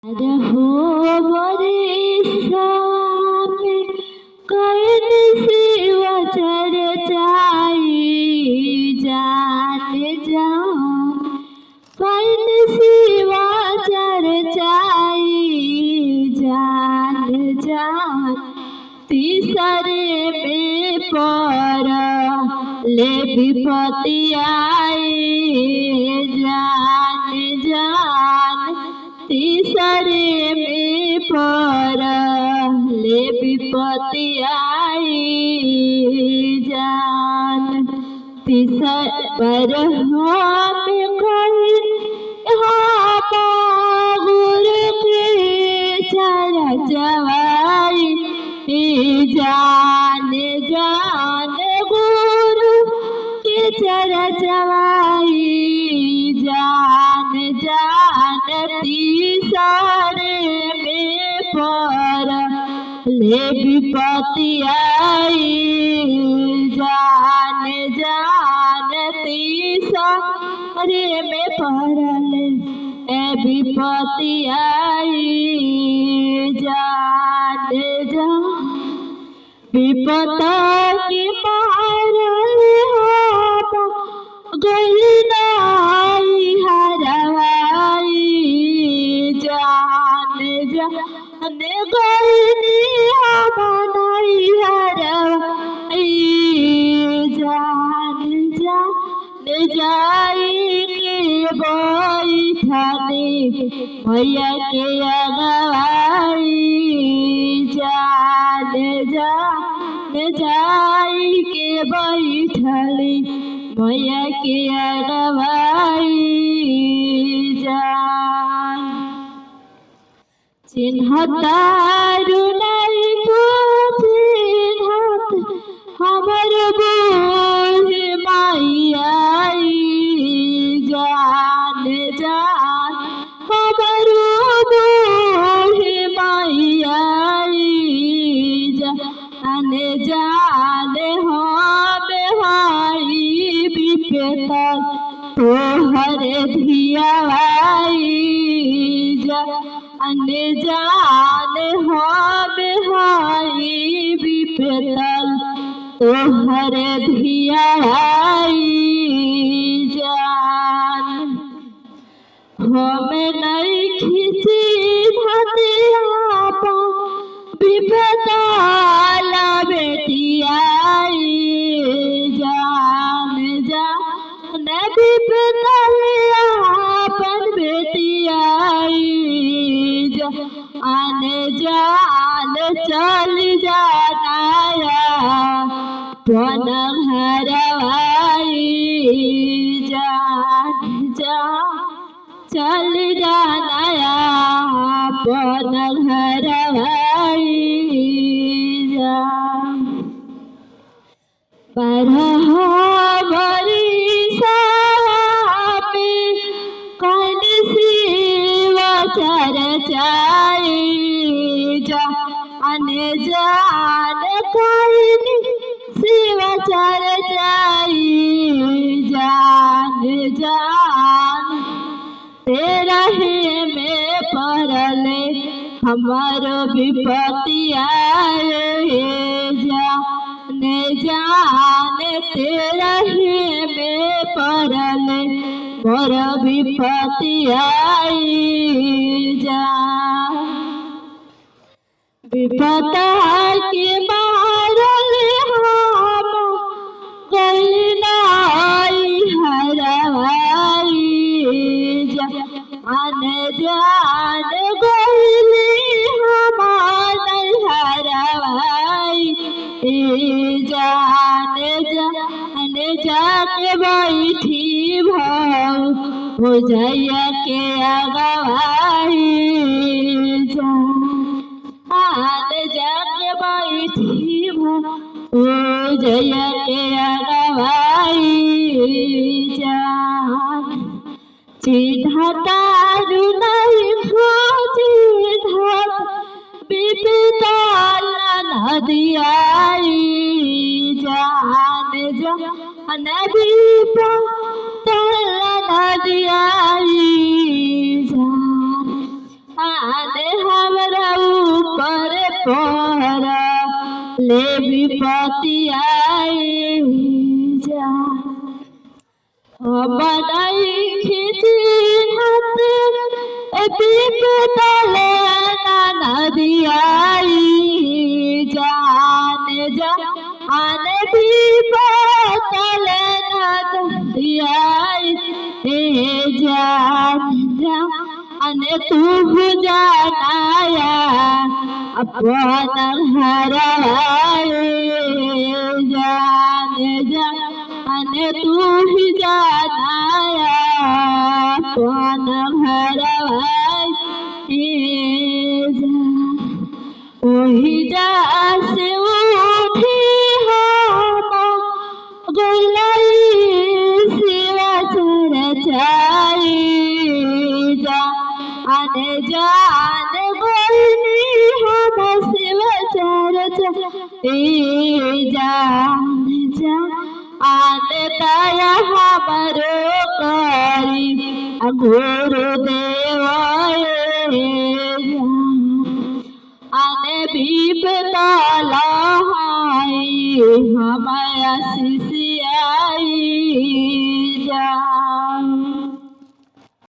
रहो बरिसाम कैन सिवा चर्चाई जान जान कैन सिवा चर्चाई जान जान तीसरे में पर ले विपत्ति आई जान जान तीसरे में पर ले विपत्ति आई जान तीसर पर हम गुरु के चरचवाई जान जान गुरु के चरचवाई जान जान तीसरे में पर ले विपत्ति आई जान जान तीसरे में पर ले विपत्ति आई जान जान विपत की मारल गलनाई हरवाई जान जान गलनी मनाई हरवाई जान जान जाई के बैठने भैया के अगवाई जान जान जाई के बैठली भैया के अगवाई जान चिन्हतारू नहीं को चिन्हत हमर बूढ़ माई जान जान हमर बूढ़ माई जान जान हम हाई विपेतल तोहर धियाई जान जान हम हाई विपेतल तोहर धियाई जान हम नहीं खिची धतिया विपताल बेटियाई जान जान विपताल अपन बेटियाई जान जान चल जाना पन हरवाई जान जान चल जाना पन हरवाई जान पर कौन सिवा चर्चाई जान जान कौन सिवा चर्चाई जान जान तेरा ही में परले हमारो विपत्ति आए जान जान तेरा ही में परले मोर विपत्ति आई जान विपत के मारल हम गलनाई हरवाई जान जान गली हमार हरवाई जान जान जाके बैठी भौ जैया के अगवाई जान जाके बैठी भौ जैया के अगवाई जान चिन्हतारू नहीं खोजी धत विपताल नदियाई जान जान विपताल नदियाई जान ले विपत्ति आई जा बनाई खिची हाथ विपतले नाना दियाई जाने जा आने विपतले नाना दियाई जान जा अने तू जानाया अपन हराए जाने जा अने तू ही जानाया अपन हराए जा वही जा से उठी हम गोलाई सिवा चरचाई जा आने जाने गोली हम सिवा चरचाई जाने जा आने ताया हमारो करी गुरुदेव